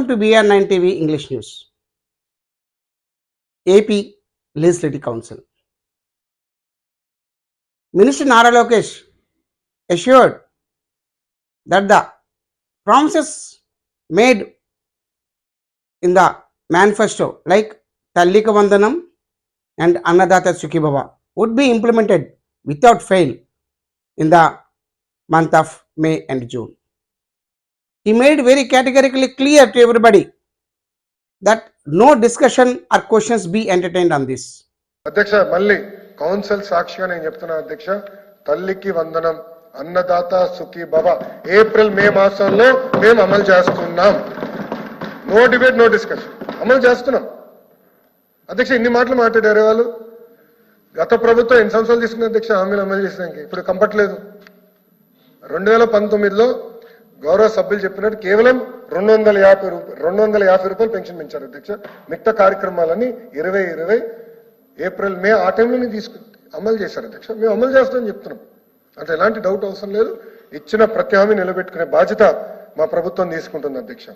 Welcome to BR9 TV English News. AP Legislative Council. Minister Nara Lokesh assured that the promises made in the manifesto like Tallika Vandanam and Annadata Sukhibhava would be implemented without fail in the month of May and June. He made very categorically clear to everybody that no discussion or questions be entertained on this. అధ్యక్ష మళ్ళీ council సాక్షిగా నేను చెప్తున్నా అధ్యక్ష, తల్లికి వందనం అన్నదాత సుఖీ భవ April May మాసంలో మేము అమలు చేస్తున్నాం. నో డిబేట్ నో డిస్కషన్, అమలు చేస్తున్నాం. అధ్యక్ష ఇన్ని మాటలు మాట్లాడారు వాళ్ళు. గత ప్రభుత్వం ఎన్ని సంవత్సరాలు తీసుకున్న అధ్యక్ష హామీలు అమలు చేసినానికి? ఇప్పుడు కంపట్లేదు. 2019లో గౌరవ సభ్యులు చెప్పినట్టు కేవలం 250 రూపాయలు పెన్షన్ పెంచారు అధ్యక్ష. మిగతా కార్యక్రమాలని 2020 ఏప్రిల్ మే ఆ టైంలోనే అమలు చేశారు అధ్యక్ష. మేము అమలు చేస్తామని చెప్తున్నాం, అంటే ఎలాంటి డౌట్ అవసరం లేదు. ఇచ్చిన ప్రతి హామీ నిలబెట్టుకునే బాధ్యత మా ప్రభుత్వం తీసుకుంటుంది అధ్యక్ష.